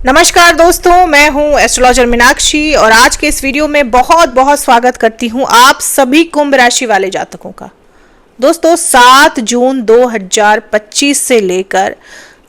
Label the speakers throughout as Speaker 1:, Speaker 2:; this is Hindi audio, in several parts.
Speaker 1: नमस्कार दोस्तों, मैं हूं एस्ट्रोलॉजर मीनाक्षी और आज के इस वीडियो में बहुत बहुत स्वागत करती हूं आप सभी कुंभ राशि वाले जातकों का। दोस्तों 7 जून 2025 से लेकर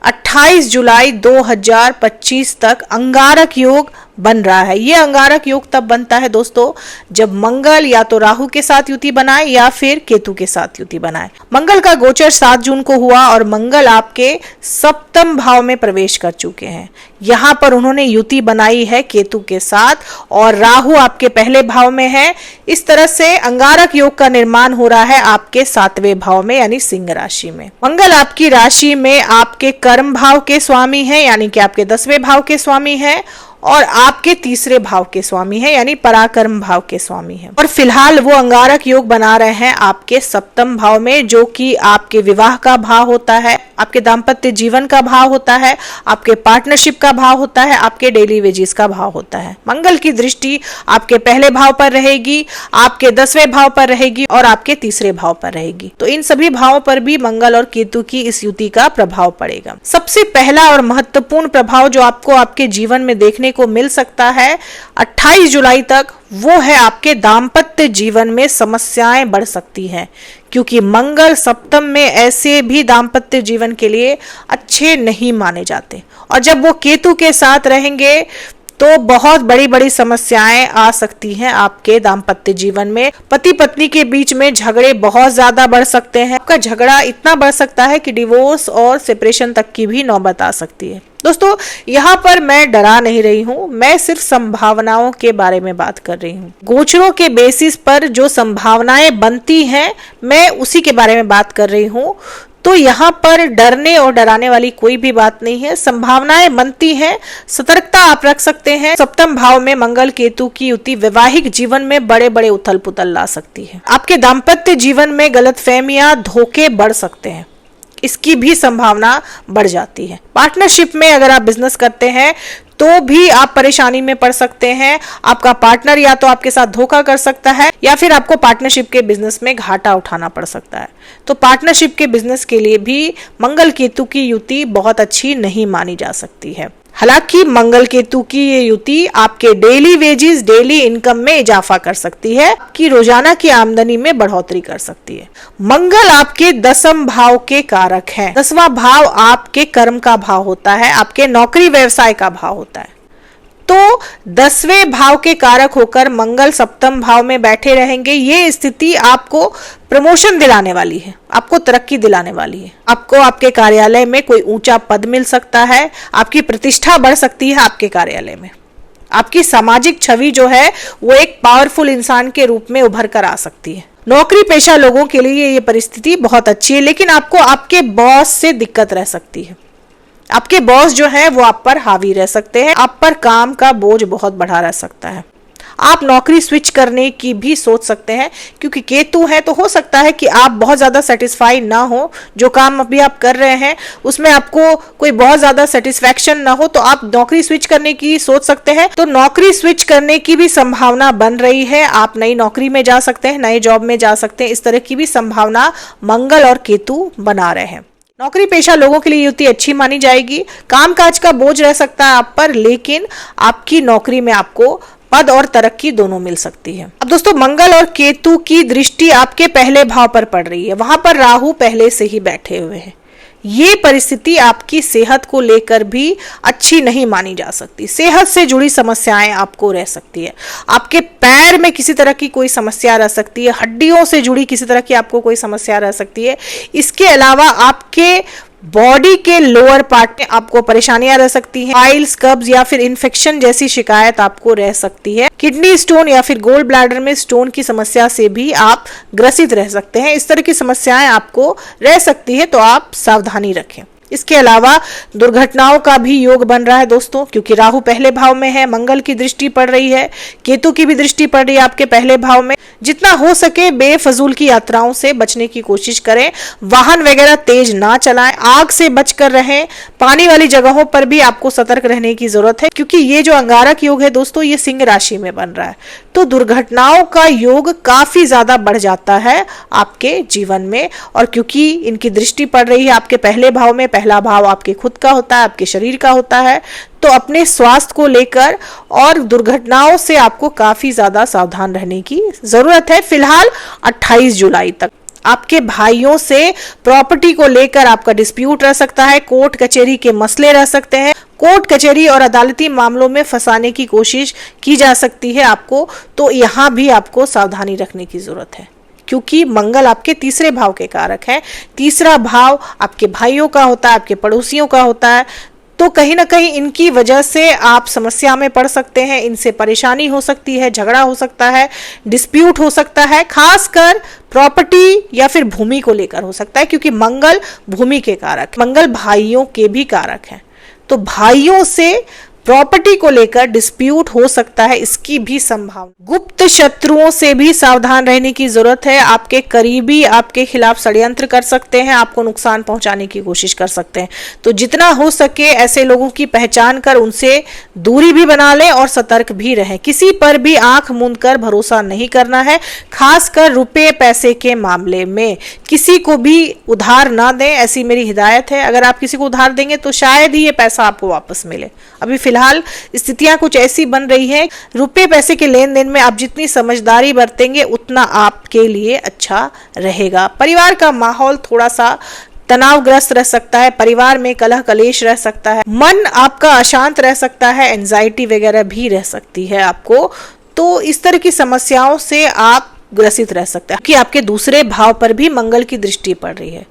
Speaker 1: 28 जुलाई 2025 तक अंगारक योग बन रहा है। ये अंगारक योग तब बनता है दोस्तों जब मंगल या तो राहु के साथ युति बनाए या फिर केतु के साथ युति बनाए। मंगल का गोचर 7 जून को हुआ और मंगल आपके सप्तम भाव में प्रवेश कर चुके हैं। यहाँ पर उन्होंने युति बनाई है केतु के साथ और राहु आपके पहले भाव में है। इस तरह से अंगारक योग का निर्माण हो रहा है आपके 7वें भाव में यानी सिंह राशि में। मंगल आपकी राशि में आपके कर्म भाव के स्वामी है यानी कि आपके 10वें भाव के स्वामी है और आपके तीसरे भाव के स्वामी है यानी पराक्रम भाव के स्वामी है। और फिलहाल वो अंगारक योग बना रहे हैं आपके सप्तम भाव में, जो कि आपके विवाह का भाव होता है, आपके दाम्पत्य जीवन का भाव होता है, आपके पार्टनरशिप का भाव होता है, आपके डेली वेजेस का भाव होता है। मंगल की दृष्टि आपके पहले भाव पर रहेगी, आपके 10वें भाव पर रहेगी और आपके तीसरे भाव पर रहेगी। तो इन सभी भावों पर भी मंगल और केतु की इस युति का प्रभाव पड़ेगा। सबसे पहला और महत्वपूर्ण प्रभाव जो आपको आपके जीवन में देखने को मिल सकता है 28 जुलाई तक, वो है आपके दाम्पत्य जीवन में समस्याएं बढ़ सकती हैं, क्योंकि मंगल सप्तम में ऐसे भी दाम्पत्य जीवन के लिए अच्छे नहीं माने जाते और जब वो केतु के साथ रहेंगे तो बहुत बड़ी बड़ी समस्याएं आ सकती हैं आपके दाम्पत्य जीवन में। पति पत्नी के बीच में झगड़े बहुत ज्यादा बढ़ सकते हैं। आपका झगड़ा इतना बढ़ सकता है कि डिवोर्स और सेपरेशन तक की भी नौबत आ सकती है। दोस्तों यहाँ पर मैं डरा नहीं रही हूँ, मैं सिर्फ संभावनाओं के बारे में बात कर रही हूँ। गोचरों के बेसिस पर जो संभावनाएं बनती हैं मैं उसी के बारे में बात कर रही हूँ। तो यहाँ पर डरने और डराने वाली कोई भी बात नहीं है। संभावनाएं बनती हैं, सतर्कता आप रख सकते हैं। सप्तम भाव में मंगल केतु की युति वैवाहिक जीवन में बड़े बड़े उथल पुथल ला सकती है। आपके दाम्पत्य जीवन में गलतफहमियां, धोखे बढ़ सकते हैं, इसकी भी संभावना बढ़ जाती है। पार्टनरशिप में अगर आप बिजनेस करते हैं तो भी आप परेशानी में पड़ सकते हैं। आपका पार्टनर या तो आपके साथ धोखा कर सकता है या फिर आपको पार्टनरशिप के बिजनेस में घाटा उठाना पड़ सकता है। तो पार्टनरशिप के बिजनेस के लिए भी मंगल केतु की युति बहुत अच्छी नहीं मानी जा सकती है। हालांकि मंगल केतु की ये युति आपके डेली वेजेस, डेली इनकम में इजाफा कर सकती है, आपकी रोजाना की आमदनी में बढ़ोतरी कर सकती है। मंगल आपके 10वें भाव के कारक है। 10वां भाव आपके कर्म का भाव होता है, आपके नौकरी व्यवसाय का भाव होता है। तो 10वें भाव के कारक होकर मंगल सप्तम भाव में बैठे रहेंगे। ये स्थिति आपको प्रमोशन दिलाने वाली है, आपको तरक्की दिलाने वाली है। आपको आपके कार्यालय में कोई ऊंचा पद मिल सकता है, आपकी प्रतिष्ठा बढ़ सकती है आपके कार्यालय में। आपकी सामाजिक छवि जो है वो एक पावरफुल इंसान के रूप में उभर कर आ सकती है। नौकरी पेशा लोगों के लिए ये परिस्थिति बहुत अच्छी है, लेकिन आपको आपके बॉस से दिक्कत रह सकती है। आपके बॉस जो है वो आप पर हावी रह सकते हैं, आप पर काम का बोझ बहुत बढ़ा रह सकता है। आप नौकरी स्विच करने की भी सोच सकते हैं, क्योंकि केतु है तो हो सकता है कि आप बहुत ज्यादा सेटिस्फाई ना हो, जो काम अभी आप कर रहे हैं उसमें आपको कोई बहुत ज्यादा सेटिस्फैक्शन ना हो, तो आप नौकरी स्विच करने की सोच सकते हैं। तो नौकरी स्विच करने की भी संभावना बन रही है। आप नई नौकरी में जा सकते हैं, नए जॉब में जा सकते हैं। इस तरह की भी संभावना मंगल और केतु बना रहे हैं। नौकरी पेशा लोगों के लिए युति अच्छी मानी जाएगी। कामकाज का बोझ रह सकता है आप पर, लेकिन आपकी नौकरी में आपको पद और तरक्की दोनों मिल सकती है। अब दोस्तों मंगल और केतु की दृष्टि आपके पहले भाव पर पड़ रही है, वहां पर राहु पहले से ही बैठे हुए हैं। ये परिस्थिति आपकी सेहत को लेकर भी अच्छी नहीं मानी जा सकती। सेहत से जुड़ी समस्याएं आपको रह सकती है। आपके पैर में किसी तरह की कोई समस्या रह सकती है, हड्डियों से जुड़ी किसी तरह की आपको कोई समस्या रह सकती है। इसके अलावा आपके बॉडी के लोअर पार्ट में आपको परेशानियां रह सकती हैं। पाइल्स, कब्ज या फिर इन्फेक्शन जैसी शिकायत आपको रह सकती है। किडनी स्टोन या फिर गोल्ड ब्लैडर में स्टोन की समस्या से भी आप ग्रसित रह सकते हैं। इस तरह की समस्याएं आपको रह सकती है, तो आप सावधानी रखें। इसके अलावा दुर्घटनाओं का भी योग बन रहा है दोस्तों, क्योंकि राहु पहले भाव में है, मंगल की दृष्टि पड़ रही है, केतु की भी दृष्टि पड़ रही है आपके पहले भाव में। जितना हो सके बेफजूल की यात्राओं से बचने की कोशिश करें। वाहन वगैरह तेज ना चलाएं, आग से बचकर रहें। पानी वाली जगहों पर भी आपको सतर्क रहने की जरूरत है, क्योंकि ये जो अंगारक योग है दोस्तों, ये सिंह राशि में बन रहा है, तो दुर्घटनाओं का योग काफी ज्यादा बढ़ जाता है आपके जीवन में। और क्योंकि इनकी दृष्टि पड़ रही है आपके पहले भाव में, पहला भाव आपके खुद का होता है, आपके शरीर का होता है, तो अपने स्वास्थ्य को लेकर और दुर्घटनाओं से आपको काफी ज्यादा सावधान रहने की जरूरत है। फिलहाल 28 जुलाई तक आपके भाइयों से प्रॉपर्टी को लेकर आपका डिस्प्यूट रह सकता है, कोर्ट कचहरी के मसले रह सकते हैं, कोर्ट कचहरी और अदालती मामलों में फंसाने की कोशिश की जा सकती है आपको। तो यहां भी आपको सावधानी रखने की जरूरत है, क्योंकि मंगल आपके तीसरे भाव के कारक है। तीसरा भाव आपके भाइयों का होता है, आपके पड़ोसियों का होता है। तो कहीं ना कहीं इनकी वजह से आप समस्या में पड़ सकते हैं, इनसे परेशानी हो सकती है, झगड़ा हो सकता है, डिस्प्यूट हो सकता है, खासकर प्रॉपर्टी या फिर भूमि को लेकर हो सकता है, क्योंकि मंगल भूमि के कारक, मंगल भाइयों के भी कारक हैं। तो भाइयों से प्रॉपर्टी को लेकर डिस्प्यूट हो सकता है, इसकी भी संभावना। गुप्त शत्रुओं से भी सावधान रहने की जरूरत है। आपके करीबी आपके खिलाफ षड्यंत्र कर सकते हैं, आपको नुकसान पहुंचाने की कोशिश कर सकते हैं। तो जितना हो सके ऐसे लोगों की पहचान कर उनसे दूरी भी बना लें और सतर्क भी रहें। किसी पर भी आंख मूंद कर भरोसा नहीं करना है, खासकर रुपए पैसे के मामले में। किसी को भी उधार ना दें, ऐसी मेरी हिदायत है। अगर आप किसी को उधार देंगे तो शायद ही ये पैसा आपको वापस मिले। अभी फिलहाल स्थितियां कुछ ऐसी बन रही है, रुपए पैसे के लेन देन में आप जितनी समझदारी बरतेंगे उतना आपके लिए अच्छा रहेगा। परिवार का माहौल थोड़ा सा तनावग्रस्त रह सकता है, परिवार में कलह कलेश रह सकता है, मन आपका अशांत रह सकता है, एंजाइटी वगैरह भी रह सकती है आपको। तो इस तरह की समस्याओं से आप ग्रसित रह सकते हैं, क्योंकि आपके दूसरे भाव पर भी मंगल की दृष्टि पड़ रही है।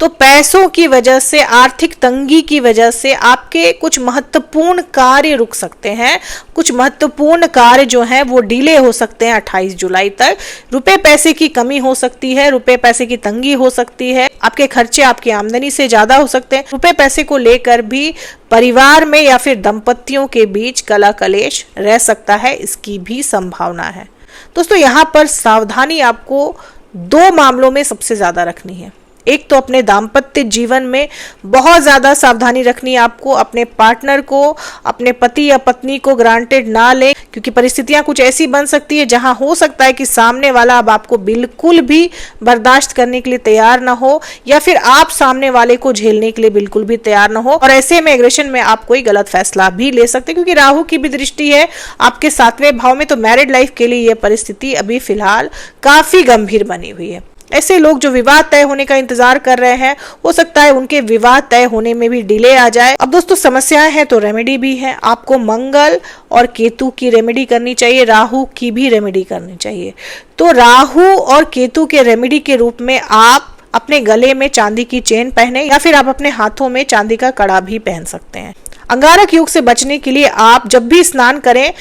Speaker 1: तो पैसों की वजह से, आर्थिक तंगी की वजह से आपके कुछ महत्वपूर्ण कार्य रुक सकते हैं, कुछ महत्वपूर्ण कार्य जो हैं वो डिले हो सकते हैं 28 जुलाई तक। रुपए पैसे की कमी हो सकती है, रुपए पैसे की तंगी हो सकती है, आपके खर्चे आपकी आमदनी से ज्यादा हो सकते हैं। रुपए पैसे को लेकर भी परिवार में या फिर दंपतियों के बीच कलह कलेश रह सकता है, इसकी भी संभावना है। दोस्तों यहाँ पर सावधानी आपको 2 मामलों में सबसे ज्यादा रखनी है। एक तो अपने दाम्पत्य जीवन में बहुत ज्यादा सावधानी रखनी है आपको, अपने पार्टनर को, अपने पति या पत्नी को ग्रांटेड ना लें, क्योंकि परिस्थितियां कुछ ऐसी बन सकती है जहां हो सकता है कि सामने वाला अब आपको बिल्कुल भी बर्दाश्त करने के लिए तैयार ना हो, या फिर आप सामने वाले को झेलने के लिए बिल्कुल भी तैयार ना हो। और ऐसे में एग्रेशन में आप कोई गलत फैसला भी ले सकते हैं, क्योंकि राहु की भी दृष्टि है आपके 7वें भाव में। तो मैरिड लाइफ के लिए यह परिस्थिति अभी फिलहाल काफी गंभीर बनी हुई है। ऐसे लोग जो विवाह तय होने का इंतजार कर रहे हैं, हो सकता है उनके विवाह तय होने में भी डिले आ जाए। अब दोस्तों समस्याएं हैं तो रेमेडी भी है। आपको मंगल और केतु की रेमेडी करनी चाहिए, राहु की भी रेमेडी करनी चाहिए। तो राहु और केतु के रेमेडी के रूप में आप अपने गले में चांदी की चेन पहने, या फिर आप अपने हाथों में चांदी का कड़ा भी पहन सकते हैं। अंगारक योग से बचने के लिए आप जब भी स्नान करें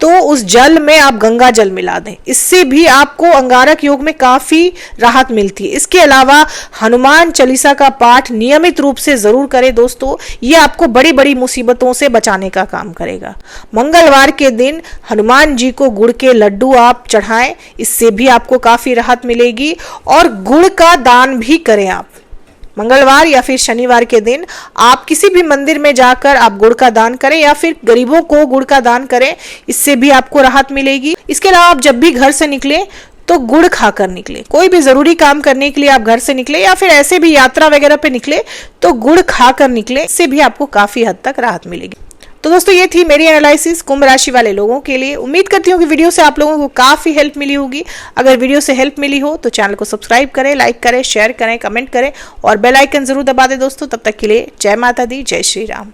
Speaker 1: तो उस जल में आप गंगा जल मिला दें, इससे भी आपको अंगारक योग में काफी राहत मिलती है। इसके अलावा हनुमान चालीसा का पाठ नियमित रूप से जरूर करें दोस्तों, ये आपको बड़ी बड़ी मुसीबतों से बचाने का काम करेगा। मंगलवार के दिन हनुमान जी को गुड़ के लड्डू आप चढ़ाएं, इससे भी आपको काफी राहत मिलेगी। और गुड़ का दान भी करें आप। मंगलवार या फिर शनिवार के दिन आप किसी भी मंदिर में जाकर आप गुड़ का दान करें, या फिर गरीबों को गुड़ का दान करें, इससे भी आपको राहत मिलेगी। इसके अलावा आप जब भी घर से निकले तो गुड़ खाकर निकले। कोई भी जरूरी काम करने के लिए आप घर से निकले या फिर ऐसे भी यात्रा वगैरह पे निकले तो गुड़ खाकर निकले, इससे भी आपको काफी हद तक राहत मिलेगी। तो दोस्तों ये थी मेरी एनालिसिस कुंभ राशि वाले लोगों के लिए। उम्मीद करती हूँ कि वीडियो से आप लोगों को काफी हेल्प मिली होगी। अगर वीडियो से हेल्प मिली हो तो चैनल को सब्सक्राइब करें, लाइक करें, शेयर करें, कमेंट करें और बेल आइकन जरूर दबा दें दोस्तों। तब तक के लिए जय माता दी, जय श्री राम।